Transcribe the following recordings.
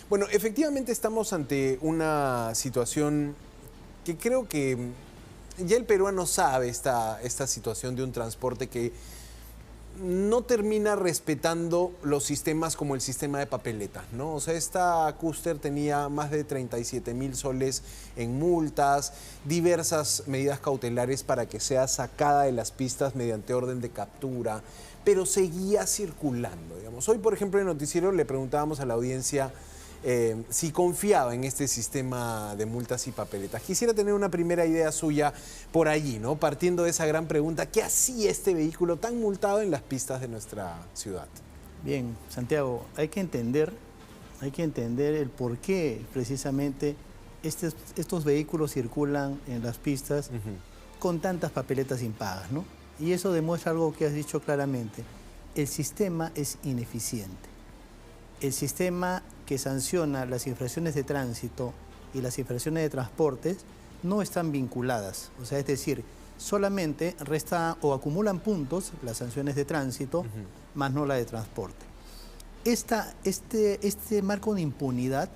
Bueno, efectivamente estamos ante una situación que creo que ya el peruano sabe esta situación de un transporte que no termina respetando los sistemas como el sistema de papeletas, ¿no? O sea, esta Custer tenía más de 37.000 soles en multas, diversas medidas cautelares para que sea sacada de las pistas mediante orden de captura, pero seguía circulando, digamos. Hoy, por ejemplo, en el noticiero le preguntábamos a la audiencia si confiaba en este sistema de multas y papeletas. Quisiera tener una primera idea suya por allí, ¿no? Partiendo de esa gran pregunta, ¿qué hacía este vehículo tan multado en las pistas de nuestra ciudad? Bien, Santiago, hay que entender el por qué precisamente estos vehículos circulan en las pistas con tantas papeletas impagas, ¿no? Y eso demuestra algo que has dicho claramente. El sistema es ineficiente. El sistema que sanciona las infracciones de tránsito y las infracciones de transportes no están vinculadas. O sea, es decir, solamente resta o acumulan puntos las sanciones de tránsito, más no la de transporte. Este marco de impunidad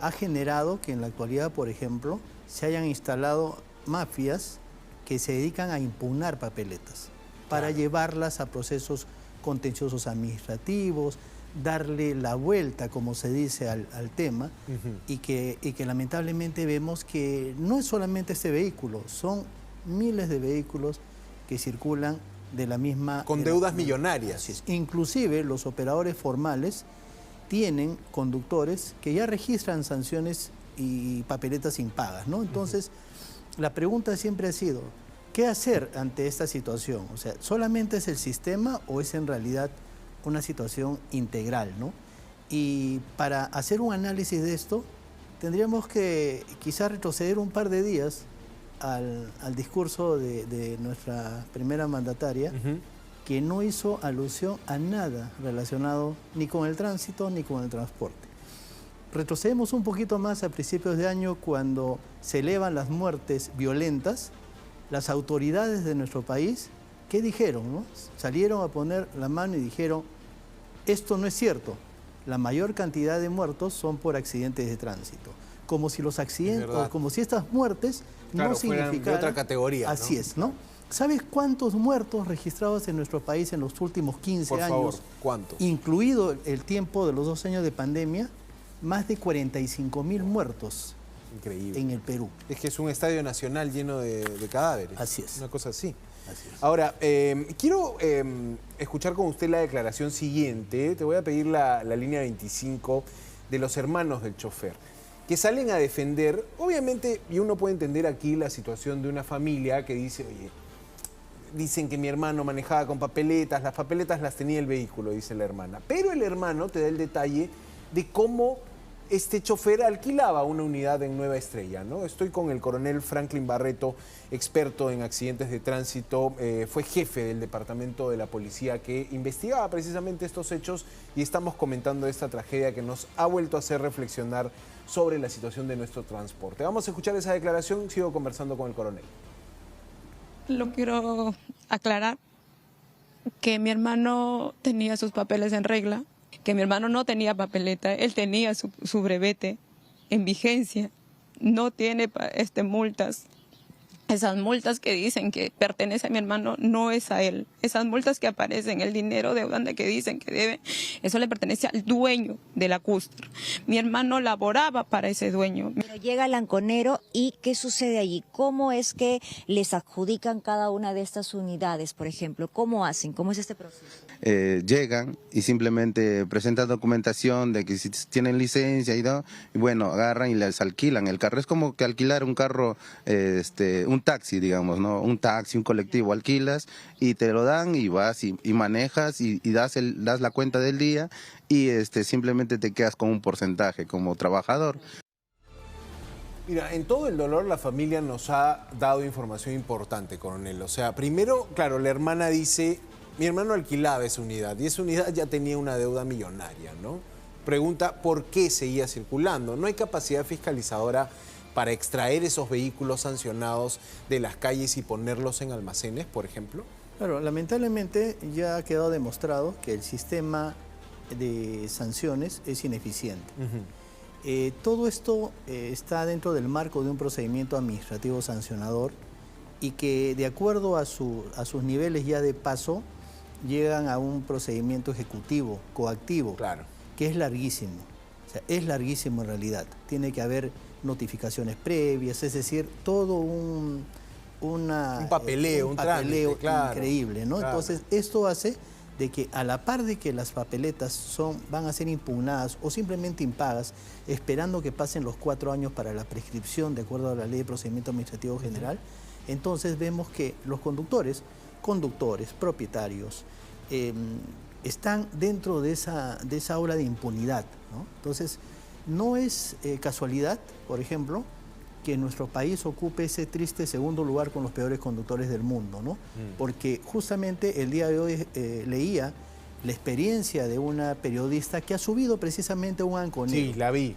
ha generado que en la actualidad, por ejemplo, se hayan instalado mafias que se dedican a impugnar papeletas para llevarlas a procesos contenciosos administrativos, darle la vuelta, como se dice, al tema, y que lamentablemente vemos que no es solamente este vehículo, son miles de vehículos que circulan de la misma... Con deudas millonarias. Así es. Inclusive los operadores formales tienen conductores que ya registran sanciones y papeletas impagas, ¿no? Entonces, la pregunta siempre ha sido, ¿qué hacer ante esta situación? O sea, ¿solamente es el sistema o es en realidad una situación integral, ¿no? Y para hacer un análisis de esto, tendríamos que quizás retroceder un par de días al discurso de nuestra primera mandataria, que no hizo alusión a nada relacionado ni con el tránsito ni con el transporte. Retrocedemos un poquito más a principios de año, cuando se elevan las muertes violentas. Las autoridades de nuestro país, ¿qué dijeron, no? Salieron a poner la mano y dijeron, esto no es cierto, la mayor cantidad de muertos son por accidentes de tránsito. Como si los accidentes, o como si estas muertes no significaran... de otra categoría, ¿no? Así es, ¿no? ¿Sabes cuántos muertos registrados en nuestro país en los últimos 15 años? Por favor, ¿cuántos? Incluido el tiempo de los 2 años de pandemia, más de 45.000 muertos. Increíble. En el Perú. Es que es un estadio nacional lleno de cadáveres. Así es. Una cosa así. Así es. Ahora, quiero escuchar con usted la declaración siguiente. Te voy a pedir la línea 25 de los hermanos del chofer, que salen a defender, obviamente, y uno puede entender aquí la situación de una familia que dice, oye, dicen que mi hermano manejaba con papeletas, las papeletas las tenía el vehículo, dice la hermana. Pero el hermano te da el detalle de cómo este chofer alquilaba una unidad en Nueva Estrella, ¿no? Estoy con el coronel Franklin Barreto, experto en accidentes de tránsito, fue jefe del departamento de la policía que investigaba precisamente estos hechos, y estamos comentando esta tragedia que nos ha vuelto a hacer reflexionar sobre la situación de nuestro transporte. Vamos a escuchar esa declaración, sigo conversando con el coronel. Lo quiero aclarar, que mi hermano tenía sus papeles en regla, que mi hermano no tenía papeleta, él tenía su brevete en vigencia, no tiene multas. Esas multas que dicen que pertenece a mi hermano no es a él. Esas multas que aparecen, el dinero deudante que dicen que debe, eso le pertenece al dueño de la Custer. Mi hermano laboraba para ese dueño. Pero llega el anconero, ¿y qué sucede allí? ¿Cómo es que les adjudican cada una de estas unidades, por ejemplo? ¿Cómo hacen? ¿Cómo es este proceso? Llegan y simplemente presentan documentación de que si tienen licencia y bueno, agarran y les alquilan el carro. Es como que alquilar un carro, un taxi, digamos, ¿no? Un taxi, un colectivo, alquilas y te lo dan y vas y manejas y das la cuenta del día y simplemente te quedas con un porcentaje como trabajador. Mira, en todo el dolor la familia nos ha dado información importante, coronel. O sea, primero, claro, la hermana dice, mi hermano alquilaba esa unidad y esa unidad ya tenía una deuda millonaria, ¿no? Pregunta, ¿por qué seguía circulando? ¿No hay capacidad fiscalizadora para extraer esos vehículos sancionados de las calles y ponerlos en almacenes, por ejemplo? Claro, lamentablemente ya ha quedado demostrado que el sistema de sanciones es ineficiente. Todo esto está dentro del marco de un procedimiento administrativo sancionador y que de acuerdo a sus niveles ya de paso llegan a un procedimiento ejecutivo, coactivo, Claro. que es larguísimo. O sea, es larguísimo en realidad. Tiene que haber notificaciones previas, es decir, todo un papeleo, un trámite, claro, increíble, ¿no? claro. Entonces, esto hace de que a la par de que las papeletas van a ser impugnadas o simplemente impagas, esperando que pasen los 4 años para la prescripción de acuerdo a la Ley de Procedimiento Administrativo General, entonces vemos que los conductores, propietarios, están dentro de esa aura de impunidad, ¿no? Entonces, no es casualidad, por ejemplo, que nuestro país ocupe ese triste segundo lugar con los peores conductores del mundo, ¿no? Porque justamente el día de hoy leía la experiencia de una periodista que ha subido precisamente a un anconero. Sí, la vi.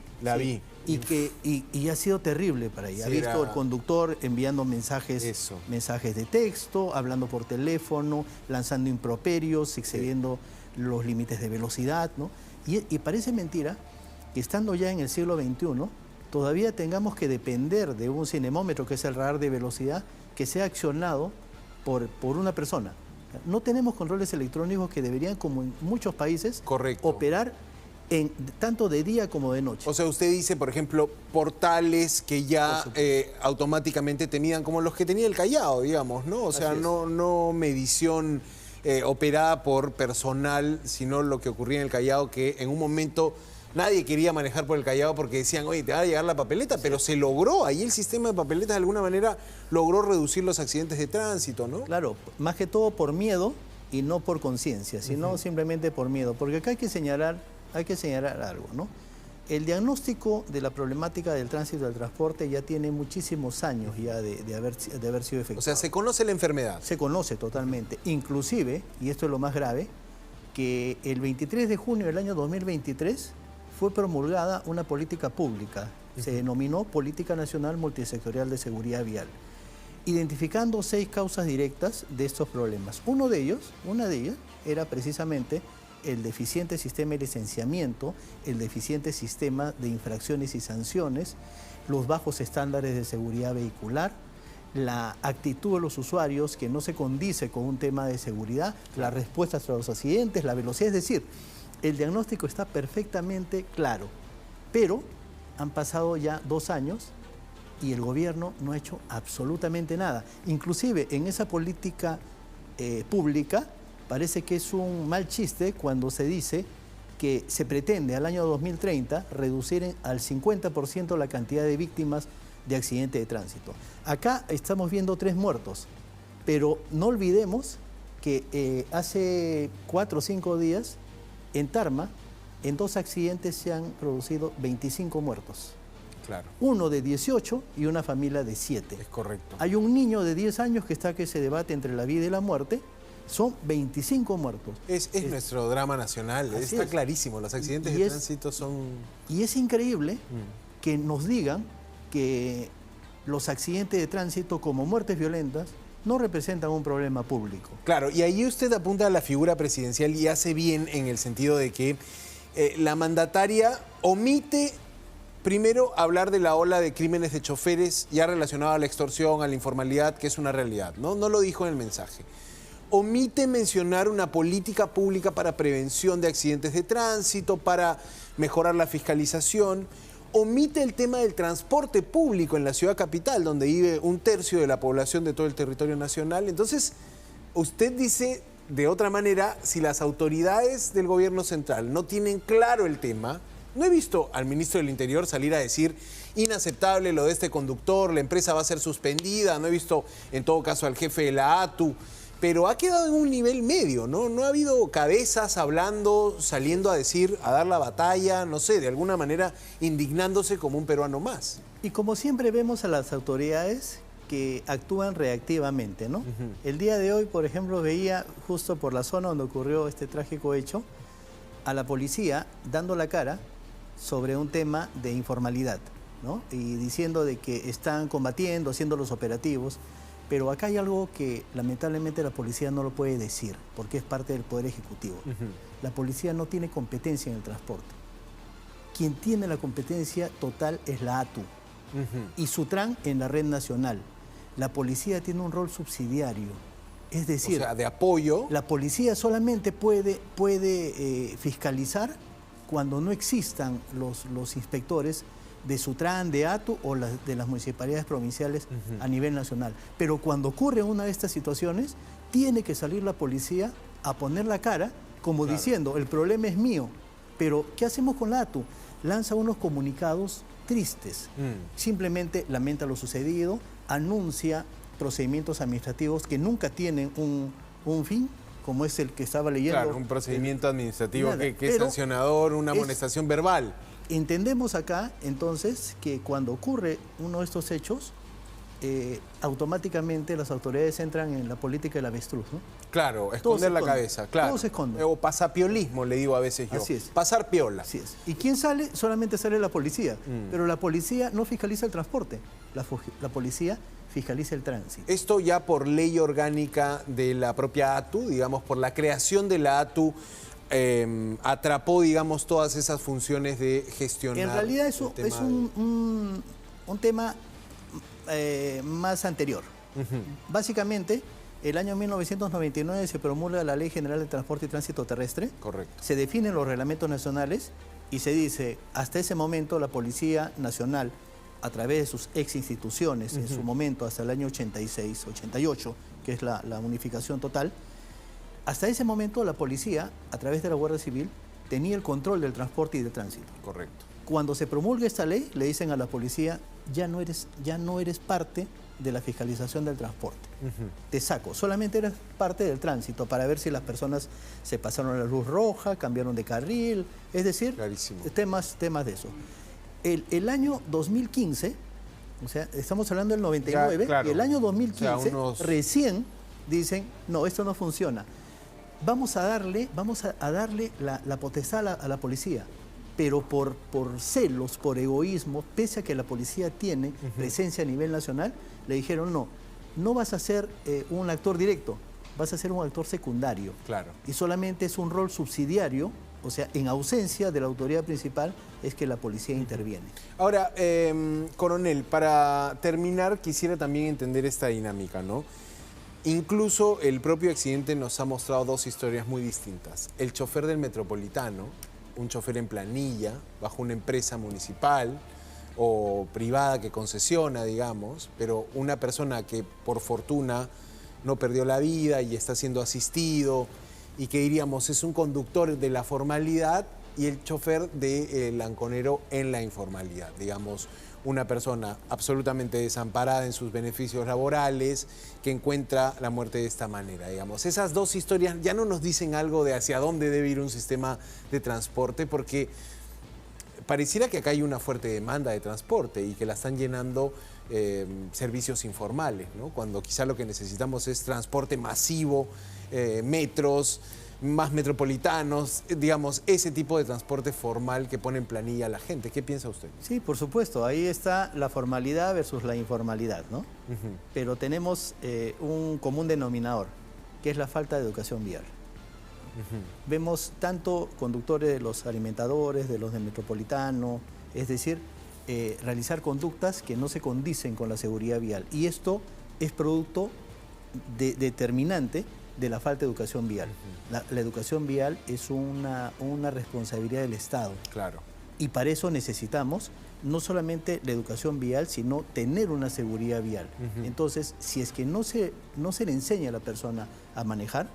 Y ha sido terrible para ella. Sí, Ha visto el conductor enviando mensajes de texto, hablando por teléfono, lanzando improperios, excediendo los límites de velocidad, ¿no? Y parece mentira que estando ya en el siglo XXI, todavía tengamos que depender de un cinemómetro, que es el radar de velocidad, que sea accionado por una persona. No tenemos controles electrónicos que deberían, como en muchos países, Correcto. operar tanto de día como de noche. O sea, usted dice, por ejemplo, portales que ya automáticamente te midan, como los que tenía el Callao, digamos, ¿no? O sea, Así es. no medición operada por personal, sino lo que ocurría en el Callao, que en un momento nadie quería manejar por el Callao porque decían, oye, te va a llegar la papeleta, pero se logró. Ahí el sistema de papeletas de alguna manera logró reducir los accidentes de tránsito, ¿no? Claro, más que todo por miedo y no por conciencia, sino simplemente por miedo. Porque acá hay que señalar algo, ¿no? El diagnóstico de la problemática del tránsito y del transporte ya tiene muchísimos años ya de haber sido efectuado. O sea, se conoce la enfermedad. Se conoce totalmente. Inclusive, y esto es lo más grave, que el 23 de junio del año 2023 fue promulgada una política pública. Se denominó Política Nacional Multisectorial de Seguridad Vial, identificando 6 causas directas de estos problemas. Una de ellas era precisamente el deficiente sistema de licenciamiento, el deficiente sistema de infracciones y sanciones, los bajos estándares de seguridad vehicular, la actitud de los usuarios que no se condice con un tema de seguridad, las respuestas a los accidentes, la velocidad. Es decir, el diagnóstico está perfectamente claro, pero han pasado ya 2 años y el gobierno no ha hecho absolutamente nada. Inclusive en esa política pública parece que es un mal chiste cuando se dice que se pretende al año 2030 reducir al 50% la cantidad de víctimas de accidente de tránsito. Acá estamos viendo 3 muertos, pero no olvidemos que hace 4 o 5 días en Tarma, en 2 accidentes se han producido 25 muertos. Claro. Uno de 18 y una familia de 7. Es correcto. Hay un niño de 10 años que se debate entre la vida y la muerte. Son 25 muertos. Es nuestro drama nacional, Así está es. clarísimo. Los accidentes de tránsito son... Y es increíble que nos digan que los accidentes de tránsito como muertes violentas no representan un problema público. Claro, y ahí usted apunta a la figura presidencial y hace bien en el sentido de que la mandataria omite primero hablar de la ola de crímenes de choferes ya relacionado a la extorsión, a la informalidad, que es una realidad, ¿no? No lo dijo en el mensaje. Omite mencionar una política pública para prevención de accidentes de tránsito, para mejorar la fiscalización. Omite el tema del transporte público en la ciudad capital, donde vive 1/3 de la población de todo el territorio nacional. Entonces, usted dice, de otra manera, si las autoridades del gobierno central no tienen claro el tema, no he visto al ministro del Interior salir a decir inaceptable lo de este conductor, la empresa va a ser suspendida, no he visto en todo caso al jefe de la ATU, pero ha quedado en un nivel medio, ¿no? No ha habido cabezas hablando, saliendo a decir, a dar la batalla, no sé, de alguna manera indignándose como un peruano más. Y como siempre vemos a las autoridades que actúan reactivamente, ¿no? El día de hoy, por ejemplo, veía justo por la zona donde ocurrió este trágico hecho, a la policía dando la cara sobre un tema de informalidad, ¿no? Y diciendo de que están combatiendo, haciendo los operativos. Pero acá hay algo que lamentablemente la policía no lo puede decir, porque es parte del Poder Ejecutivo. La policía no tiene competencia en el transporte. quien tiene la competencia total es la ATU y Sutran en la red nacional. La policía tiene un rol subsidiario, es decir, o sea, de apoyo. la policía solamente puede fiscalizar cuando no existan los inspectores de Sutran, de ATU o de las municipalidades provinciales a nivel nacional. Pero cuando ocurre una de estas situaciones, tiene que salir la policía a poner la cara, como diciendo, el problema es mío. Pero, ¿qué hacemos con la ATU? Lanza unos comunicados tristes. Simplemente lamenta lo sucedido, anuncia procedimientos administrativos que nunca tienen un fin, como es el que estaba leyendo. Claro, un procedimiento administrativo Nada, que es sancionador, una es- amonestación verbal. Entendemos acá, entonces, que cuando ocurre uno de estos hechos, automáticamente las autoridades entran en la política del avestruz, ¿no? Claro, Todo esconder se la esconde, cabeza, claro. todo se esconde. O pasapiolismo, le digo a veces yo. Así es. Pasar piola. Así es. ¿Y quién sale? Solamente sale la policía. Pero la policía no fiscaliza el transporte. La policía fiscaliza el tránsito. Esto ya por ley orgánica de la propia ATU, digamos, por la creación de la ATU, atrapó, digamos, todas esas funciones de gestionar. En realidad eso el tema es un tema más anterior. Básicamente, el año 1999 se promulga la Ley General de Transporte y Tránsito Terrestre. Correcto. Se definen los reglamentos nacionales y se dice, hasta ese momento la Policía Nacional, a través de sus ex instituciones, en su momento hasta el año 86, 88, que es la unificación total, hasta ese momento la policía, a través de la Guardia Civil, tenía el control del transporte y del tránsito. Correcto. Cuando se promulga esta ley, le dicen a la policía, ya no eres parte de la fiscalización del transporte. Te saco, solamente eres parte del tránsito para ver si las personas se pasaron a la luz roja, cambiaron de carril, es decir, Clarísimo. temas de eso. El año 2015, o sea, estamos hablando del 99, Ya, claro. y el año 2015 O sea, unos- recién dicen, no, esto no funciona. Vamos a darle la potestad a la policía, pero por celos, por egoísmo, pese a que la policía tiene presencia a nivel nacional, le dijeron no vas a ser un actor directo, vas a ser un actor secundario. Claro. Y solamente es un rol subsidiario, o sea, en ausencia de la autoridad principal es que la policía interviene. Ahora, coronel, para terminar, quisiera también entender esta dinámica, ¿no? Incluso el propio accidente nos ha mostrado dos historias muy distintas. El chofer del Metropolitano, un chofer en planilla, bajo una empresa municipal o privada que concesiona, digamos, pero una persona que por fortuna no perdió la vida y está siendo asistido y que diríamos es un conductor de la formalidad y el chofer del lanconero en la informalidad, digamos, una persona absolutamente desamparada en sus beneficios laborales que encuentra la muerte de esta manera, digamos. Esas dos historias ya no nos dicen algo de hacia dónde debe ir un sistema de transporte, porque pareciera que acá hay una fuerte demanda de transporte y que la están llenando servicios informales, ¿no? Cuando quizá lo que necesitamos es transporte masivo, metros, más metropolitanos, digamos, ese tipo de transporte formal que pone en planilla a la gente. ¿Qué piensa usted? Sí, por supuesto, ahí está la formalidad versus la informalidad, ¿no? Pero tenemos un común denominador, que es la falta de educación vial. Vemos tanto conductores de los alimentadores, de los del metropolitano, es decir, realizar conductas que no se condicen con la seguridad vial. Y esto es producto determinante de la falta de educación vial. La educación vial es una responsabilidad del Estado. Claro. Y para eso necesitamos no solamente la educación vial, sino tener una seguridad vial. Entonces, si es que no se le enseña a la persona a manejar,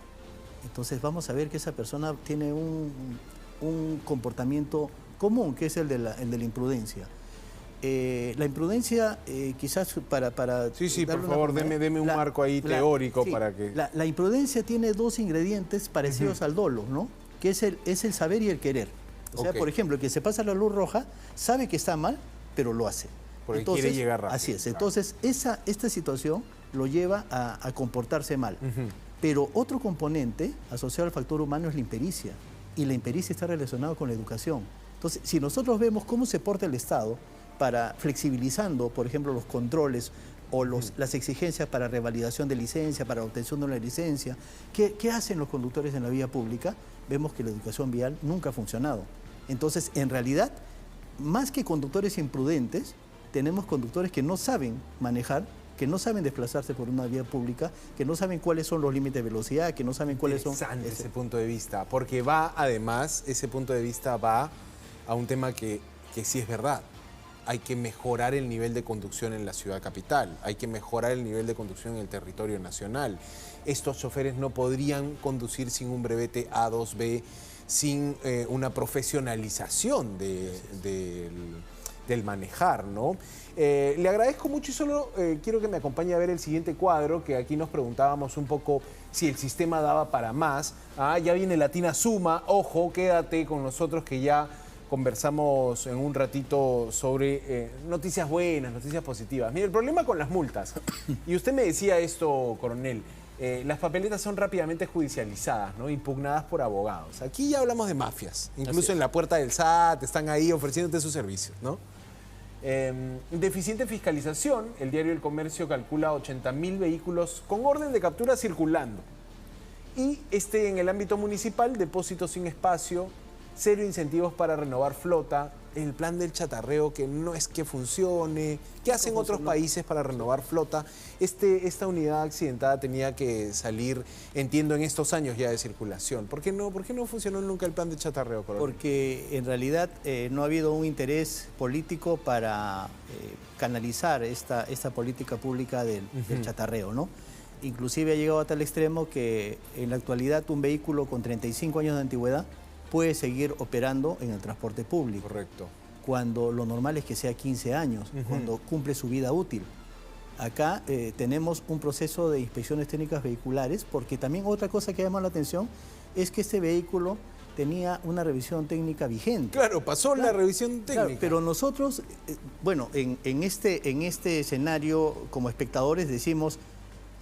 entonces vamos a ver que esa persona tiene un comportamiento común, que es el de la imprudencia. La imprudencia, quizás para Sí, por darle una favor, forma, deme un marco ahí teórico sí, para que... La imprudencia tiene dos ingredientes parecidos al dolo, ¿no? Que es el saber y el querer. O sea, Ok. por ejemplo, el que se pasa la luz roja sabe que está mal, pero lo hace. Porque quiere llegar rápido. Así es. Entonces, esta situación lo lleva a comportarse mal. Pero otro componente asociado al factor humano es la impericia. Y la impericia está relacionada con la educación. Entonces, si nosotros vemos cómo se porta el Estado para flexibilizando, por ejemplo, los controles o las exigencias para revalidación de licencia, para obtención de una licencia, ¿qué hacen los conductores en la vía pública? Vemos que la educación vial nunca ha funcionado. Entonces, en realidad, más que conductores imprudentes, tenemos conductores que no saben manejar, que no saben desplazarse por una vía pública, que no saben cuáles son los límites de velocidad, que no saben cuáles son... Interesante ese punto de vista, porque va, además, ese punto de vista va a un tema que sí es verdad. Hay que mejorar el nivel de conducción en la ciudad capital, hay que mejorar el nivel de conducción en el territorio nacional. Estos choferes no podrían conducir sin un brevete A2B, sin una profesionalización del manejar, ¿no? Le agradezco mucho y solo quiero que me acompañe a ver el siguiente cuadro, que aquí nos preguntábamos un poco si el sistema daba para más. Ya viene Latina Suma, ojo, quédate con nosotros que ya conversamos en un ratito sobre noticias buenas, noticias positivas. Mire, el problema con las multas, y usted me decía esto, coronel, las papeletas son rápidamente judicializadas, ¿no? Impugnadas por abogados. Aquí ya hablamos de mafias, incluso en la puerta del SAT están ahí ofreciéndote sus servicios, ¿no? Deficiente fiscalización, el diario El Comercio calcula 80.000 vehículos con orden de captura circulando. Y en el ámbito municipal, depósitos sin espacio, cero incentivos para renovar flota, el plan del chatarreo que no es que funcione. ¿Qué hacen otros países para renovar flota? Esta unidad accidentada tenía que salir, entiendo, en estos años ya de circulación. ¿Por qué no funcionó nunca el plan de chatarreo, coronel? Porque en realidad no ha habido un interés político para canalizar esta política pública del chatarreo, ¿no? Inclusive ha llegado a tal extremo que en la actualidad un vehículo con 35 años de antigüedad puede seguir operando en el transporte público. Correcto. Cuando lo normal es que sea 15 años, cuando cumple su vida útil. Acá tenemos un proceso de inspecciones técnicas vehiculares, porque también otra cosa que llama la atención es que este vehículo tenía una revisión técnica vigente. Claro, pasó la revisión técnica. Claro, pero nosotros, bueno, en este escenario, como espectadores, decimos,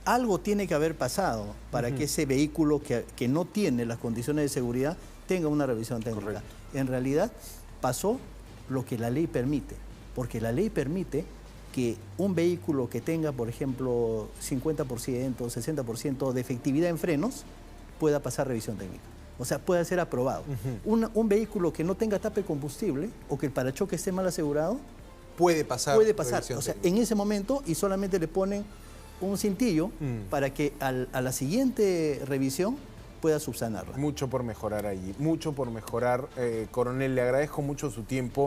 algo tiene que haber pasado para que ese vehículo que no tiene las condiciones de seguridad tenga una revisión técnica. Correcto. En realidad pasó lo que la ley permite, porque la ley permite que un vehículo que tenga, por ejemplo, 50%, 60% de efectividad en frenos, pueda pasar revisión técnica. O sea, pueda ser aprobado. Un vehículo que no tenga tape de combustible o que el parachoque esté mal asegurado, puede pasar. O sea, en ese momento, y solamente le ponen un cintillo para que a la siguiente revisión pueda subsanarla. Mucho por mejorar allí, mucho por mejorar. Coronel, le agradezco mucho su tiempo.